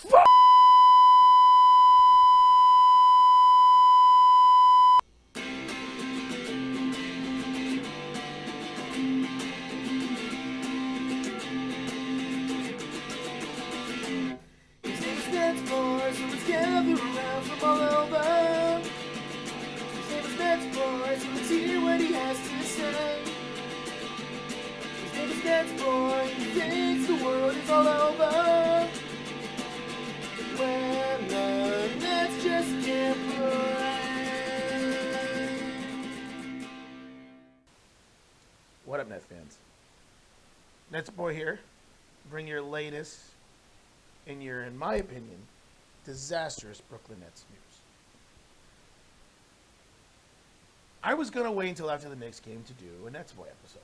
His name's NetsBoy, so let's gather around from all over. His name is NetsBoy, so let's hear what he has to say. His name is NetsBoy, he thinks the world is all over. When the Nets just can't play. What up, Nets fans? NetsBoy here. Bring your latest in your, in my opinion, disastrous Brooklyn Nets news. I was going to wait until after the Knicks game to do a NetsBoy episode.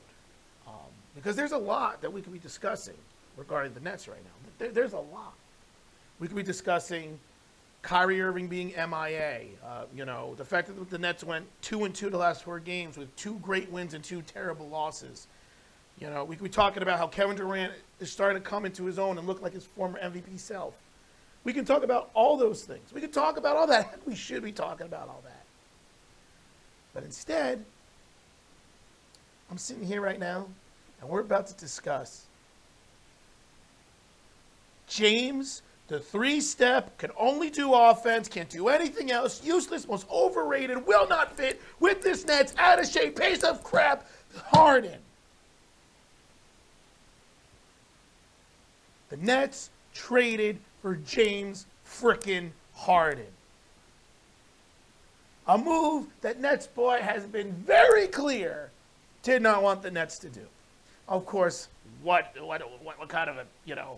Because there's a lot that we could be discussing regarding the Nets right now. There's a lot. We could be discussing Kyrie Irving being MIA. The fact that the Nets went 2-2 the last 4 games with 2 great wins and 2 terrible losses. We could be talking about how Kevin Durant is starting to come into his own and look like his former MVP self. We can talk about all those things. We can talk about all that. Heck, we should be talking about all that. But instead, I'm sitting here right now, and we're about to discuss James, the 3-step, can only do offense, can't do anything else, useless, most overrated, will not fit with this Nets, out of shape, piece of crap, Harden. The Nets traded for James frickin' Harden. A move that NetsBoy has been very clear did not want the Nets to do. Of course, what kind of a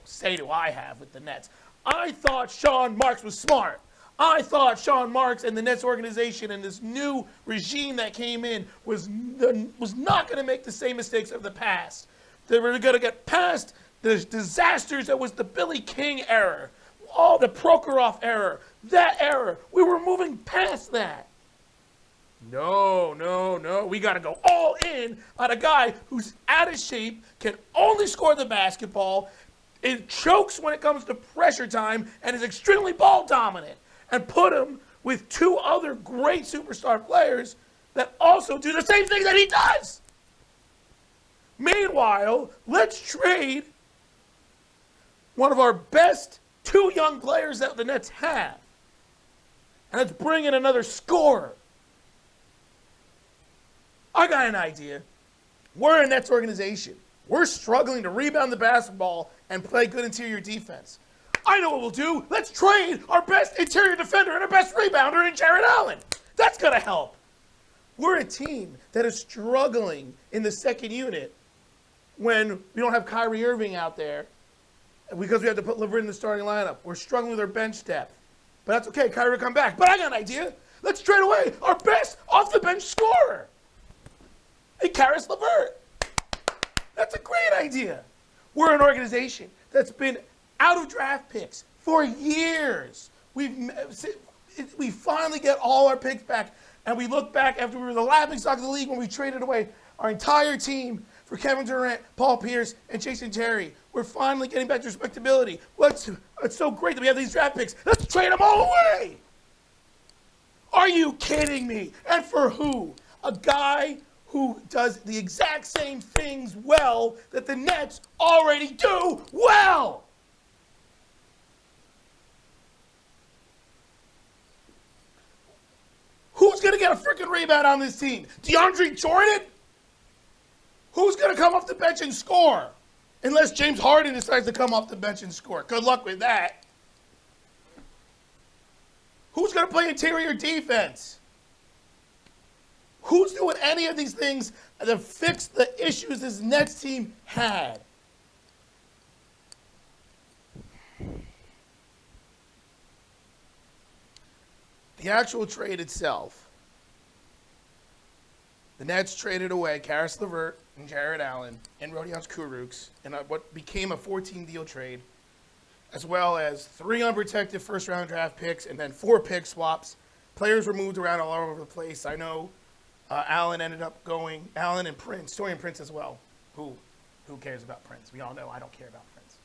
say do I have with the Nets? I thought Sean Marks was smart. I thought Sean Marks and the Nets organization and this new regime that came in was not going to make the same mistakes of the past. They were going to get past the disasters that was the Billy King error, all the Prokhorov error, that error. We were moving past that. No. We got to go all in on a guy who's out of shape, can only score the basketball, it chokes when it comes to pressure time, and is extremely ball dominant. And put him with 2 other great superstar players that also do the same thing that he does. Meanwhile, let's trade one of our best 2 young players that the Nets have. And let's bring in another scorer. I got an idea. We're a Nets organization. We're struggling to rebound the basketball and play good interior defense. I know what we'll do. Let's trade our best interior defender and our best rebounder in Jared Allen. That's going to help. We're a team that is struggling in the second unit when we don't have Kyrie Irving out there because we have to put LeVert in the starting lineup. We're struggling with our bench depth. But that's okay. Kyrie will come back. But I got an idea. Let's trade away our best off-the-bench scorer. And Karis LeVert. That's a great idea. We're an organization that's been out of draft picks for years. We finally get all our picks back, and we look back after we were the laughingstock of the league when we traded away our entire team for Kevin Durant, Paul Pierce, and Jason Terry. We're finally getting back to respectability. It's so great that we have these draft picks. Let's trade them all away. Are you kidding me? And for who? A guy who does the exact same things well that the Nets already do well. Who's going to get a freaking rebound on this team? DeAndre Jordan? Who's going to come off the bench and score? Unless James Harden decides to come off the bench and score. Good luck with that. Who's going to play interior defense? Who's doing any of these things to fix the issues this Nets team had? The actual trade itself, the Nets traded away Karis LeVert and Jared Allen and Rodions Kurucs in what became a 14-deal trade, as well as 3 unprotected first-round draft picks and then 4 pick swaps. Players were moved around all over the place. I know Allen ended up going, Allen and Prince, Torian Prince as well. Who cares about Prince? We all know I don't care about Prince.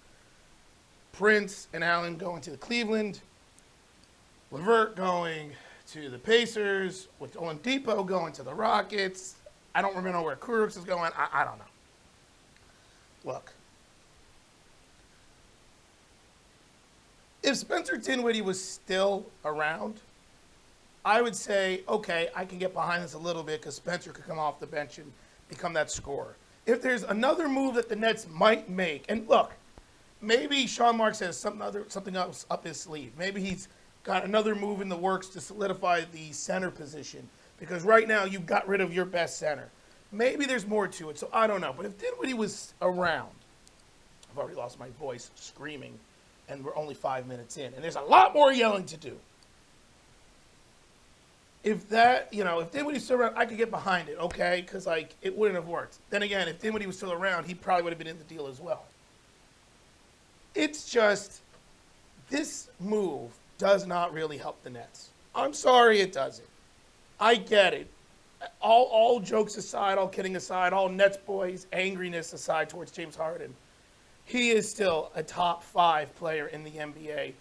Prince and Allen going to the Cleveland. LeVert going to the Pacers, with Oladipo going to the Rockets. I don't remember where Kurucs is going. I don't know. Look, if Spencer Dinwiddie was still around, I would say, okay, I can get behind this a little bit because Spencer could come off the bench and become that scorer. If there's another move that the Nets might make, and look, maybe Sean Marks has something else up his sleeve. Maybe he's got another move in the works to solidify the center position, because right now you got rid of your best center. Maybe there's more to it, so I don't know. But if Dinwiddie was around, I've already lost my voice screaming, and we're only 5 minutes in, and there's a lot more yelling to do. If Dinwiddie was still around, I could get behind it, okay? Because, it wouldn't have worked. Then again, if Dinwiddie was still around, he probably would have been in the deal as well. It's just, this move does not really help the Nets. I'm sorry it doesn't. I get it. All jokes aside, all kidding aside, all NetsBoy's angriness aside towards James Harden, he is still a top 5 player in the NBA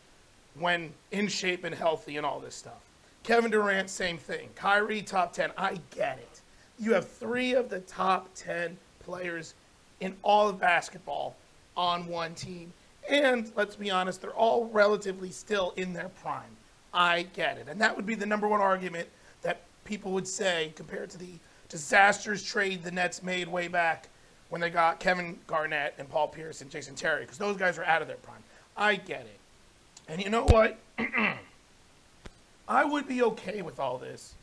when in shape and healthy and all this stuff. Kevin Durant, same thing. Kyrie, top 10. I get it. You have 3 of the top 10 players in all of basketball on one team. And let's be honest, they're all relatively still in their prime. I get it. And that would be the number one argument that people would say compared to the disastrous trade the Nets made way back when they got Kevin Garnett and Paul Pierce and Jason Terry, because those guys are out of their prime. I get it. And you know what? I would be okay with all this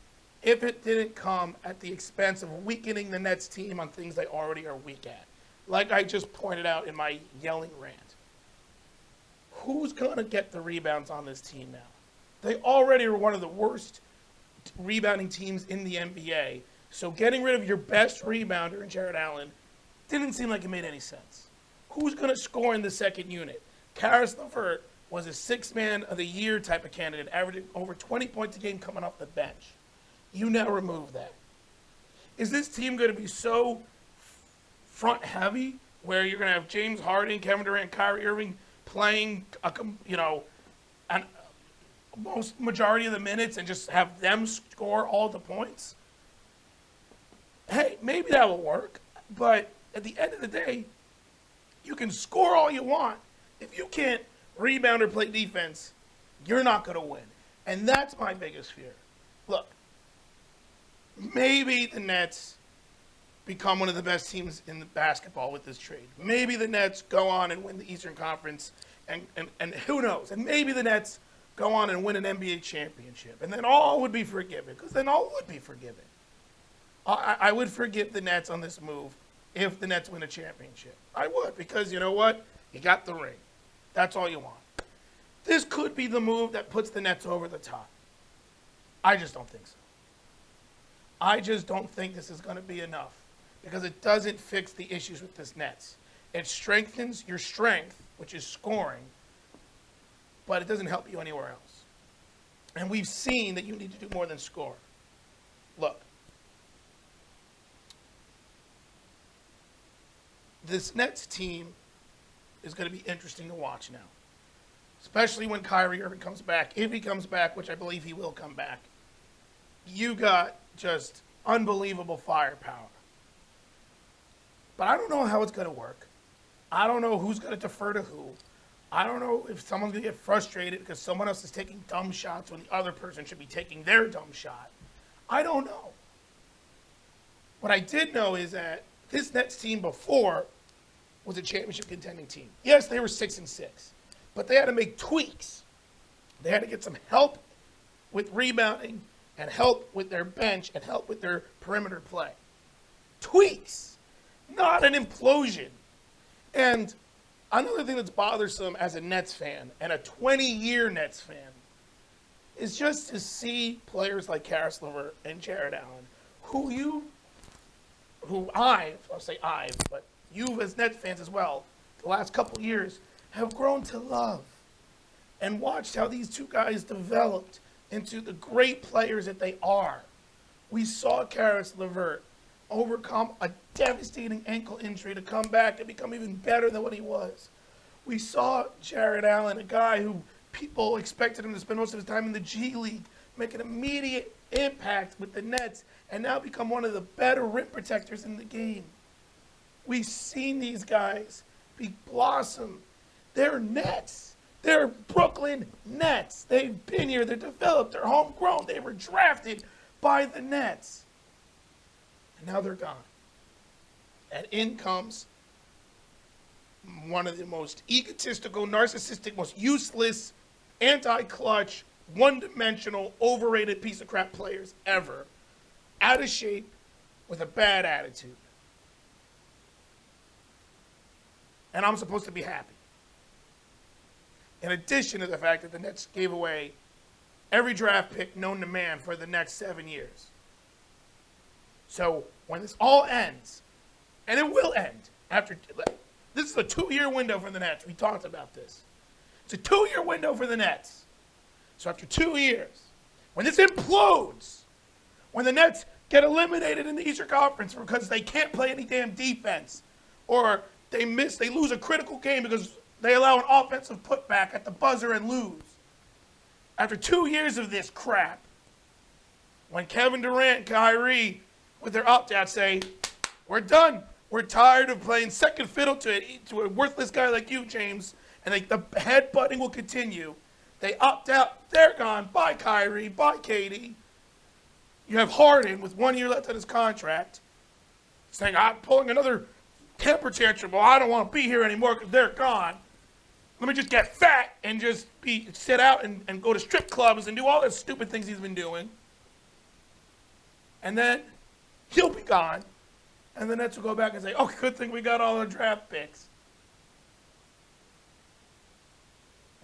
if it didn't come at the expense of weakening the Nets team on things they already are weak at. Like I just pointed out in my yelling rant. Who's going to get the rebounds on this team now? They already are one of the worst rebounding teams in the NBA. So getting rid of your best rebounder in Jared Allen didn't seem like it made any sense. Who's going to score in the second unit? Karis LeVert was a 6th man of the year type of candidate, averaging over 20 points a game coming off the bench. You now remove that. Is this team going to be so front heavy where you're going to have James Harden, Kevin Durant, Kyrie Irving playing, most majority of the minutes and just have them score all the points? Hey, maybe that will work, but at the end of the day, you can score all you want. If you can't rebound or play defense, you're not going to win. And that's my biggest fear. Look, maybe the Nets become one of the best teams in the basketball with this trade. Maybe the Nets go on and win the Eastern Conference, and who knows? And maybe the Nets go on and win an NBA championship. And then all would be forgiven, because then all would be forgiven. I would forgive the Nets on this move if the Nets win a championship. I would, because you know what? You got the ring. That's all you want. This could be the move that puts the Nets over the top. I just don't think so. I just don't think this is going to be enough, because it doesn't fix the issues with this Nets. It strengthens your strength, which is scoring, but it doesn't help you anywhere else. And we've seen that you need to do more than score. Look, this Nets team is going to be interesting to watch now, especially when Kyrie Irving comes back. If he comes back, which I believe he will come back, you got just unbelievable firepower. But I don't know how it's going to work. I don't know who's going to defer to who. I don't know if someone's going to get frustrated because someone else is taking dumb shots when the other person should be taking their dumb shot. I don't know. What I did know is that this Nets team before was a championship contending team. Yes, they were 6-6, but they had to make tweaks. They had to get some help with rebounding and help with their bench and help with their perimeter play. Tweaks, not an implosion. And another thing that's bothersome as a Nets fan and a 20-year Nets fan is just to see players like Karis LeVert and Jared Allen, I'll say I, but you as Nets fans as well, the last couple of years have grown to love and watched how these two guys developed into the great players that they are. We saw Karis LeVert overcome a devastating ankle injury to come back and become even better than what he was. We saw Jared Allen, a guy who people expected him to spend most of his time in the G League, make an immediate impact with the Nets, and now become one of the better rim protectors in the game. We've seen these guys blossom. They're Nets. They're Brooklyn Nets. They've been here. They're developed. They're homegrown. They were drafted by the Nets. And now they're gone. And in comes one of the most egotistical, narcissistic, most useless, anti-clutch, one-dimensional, overrated piece of crap players ever. Out of shape, with a bad attitude. And I'm supposed to be happy. In addition to the fact that the Nets gave away every draft pick known to man for the next 7 years. So when this all ends, and it will end after, this is a 2-year window for the Nets. We talked about this. It's a 2-year window for the Nets. So after 2 years, when this implodes, when the Nets get eliminated in the Eastern Conference because they can't play any damn defense, or they lose a critical game because they allow an offensive putback at the buzzer and lose. After 2 years of this crap, when Kevin Durant and Kyrie, with their opt-out, say, we're done. We're tired of playing second fiddle to a worthless guy like you, James, and the headbutting will continue. They opt out. They're gone. Bye, Kyrie. Bye, Katie. You have Harden with 1 year left on his contract saying, I'm pulling another temper tantrum. Well, I don't want to be here anymore because they're gone. Let me just get fat and just sit out and go to strip clubs and do all the stupid things he's been doing. And then he'll be gone. And the Nets will go back and say, oh, good thing we got all our draft picks.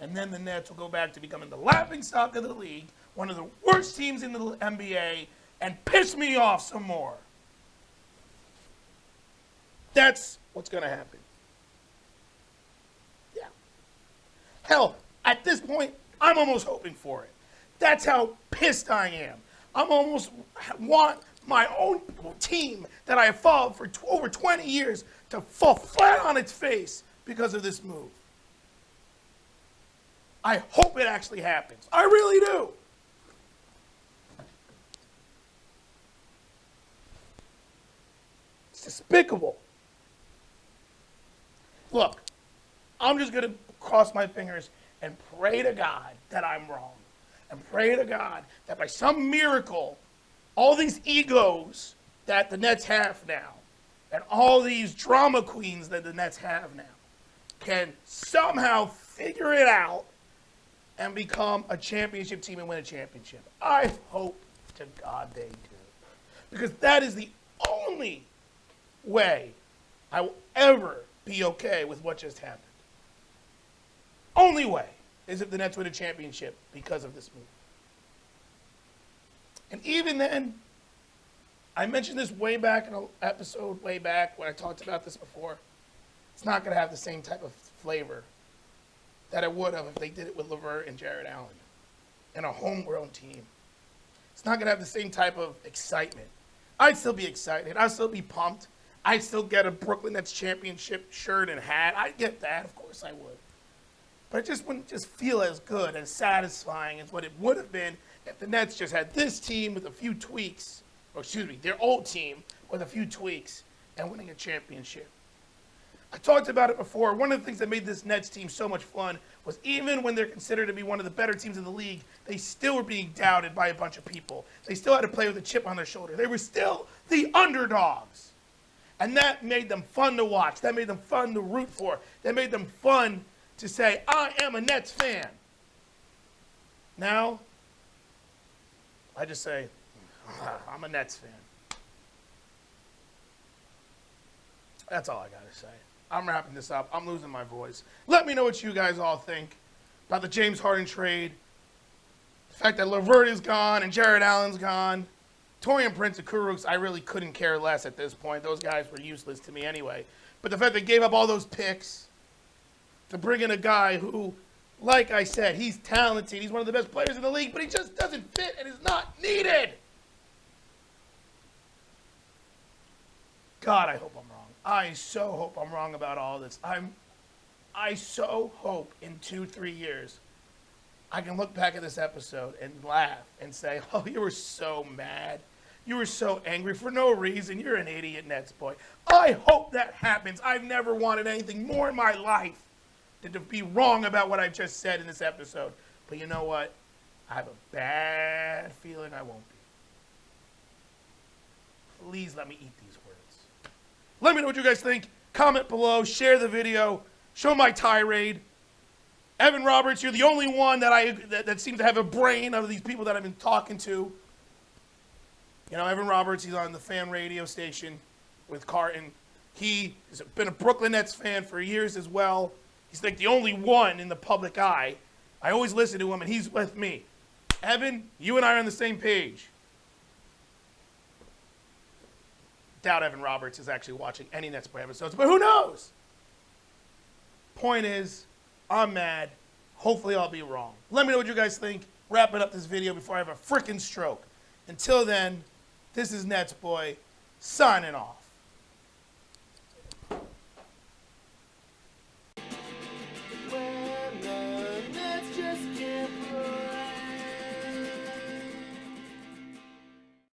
And then the Nets will go back to becoming the laughingstock of the league, one of the worst teams in the NBA, and piss me off some more. That's what's going to happen. Yeah. Hell, at this point, I'm almost hoping for it. That's how pissed I am. I'm almost want my own team that I have followed for over 20 years to fall flat on its face because of this move. I hope it actually happens. I really do. It's despicable. Look, I'm just going to cross my fingers and pray to God that I'm wrong. And pray to God that by some miracle, all these egos that the Nets have now, and all these drama queens that the Nets have now, can somehow figure it out and become a championship team and win a championship. I hope to God they do. Because that is the only way I will ever be okay with what just happened. Only way is if the Nets win a championship because of this move. And even then, I mentioned this way back in an episode way back when I talked about this before. It's not going to have the same type of flavor that it would have if they did it with LeVert and Jared Allen and a homegrown team. It's not going to have the same type of excitement. I'd still be excited. I'd still be pumped. I'd still get a Brooklyn Nets championship shirt and hat. I'd get that. Of course I would. But it just wouldn't just feel as good, as satisfying as what it would have been if the Nets just had this team with a few tweaks, or excuse me, their old team with a few tweaks and winning a championship. I talked about it before. One of the things that made this Nets team so much fun was even when they're considered to be one of the better teams in the league, they still were being doubted by a bunch of people. They still had to play with a chip on their shoulder. They were still the underdogs. And that made them fun to watch. That made them fun to root for. That made them fun to say, I am a Nets fan. Now, I just say, I'm a Nets fan. That's all I got to say. I'm wrapping this up. I'm losing my voice. Let me know what you guys all think about the James Harden trade, the fact that LeVert is gone and Jared Allen's gone. Taurean Prince and Kurucs, I really couldn't care less at this point. Those guys were useless to me anyway. But the fact they gave up all those picks to bring in a guy who, like I said, he's talented. He's one of the best players in the league, but he just doesn't fit and is not needed. God, I hope I'm wrong. I so hope I'm wrong about all this. I so hope in 2-3 years I can look back at this episode and laugh and say, oh, you were so mad. You were so angry for no reason. You're an idiot, NetsBoy. I hope that happens. I've never wanted anything more in my life than to be wrong about what I've just said in this episode. But you know what? I have a bad feeling I won't be. Please let me eat these words. Let me know what you guys think. Comment below. Share the video. Show my tirade. Evan Roberts, you're the only one that seems to have a brain out of these people that I've been talking to. You know, Evan Roberts, he's on the fan radio station with Carton. He has been a Brooklyn Nets fan for years as well. He's like the only one in the public eye. I always listen to him, and he's with me. Evan, you and I are on the same page. Doubt Evan Roberts is actually watching any NetsBoy episodes, but who knows? Point is, I'm mad. Hopefully I'll be wrong. Let me know what you guys think. Wrapping up this video before I have a freaking stroke. Until then, this is NetsBoy signing off.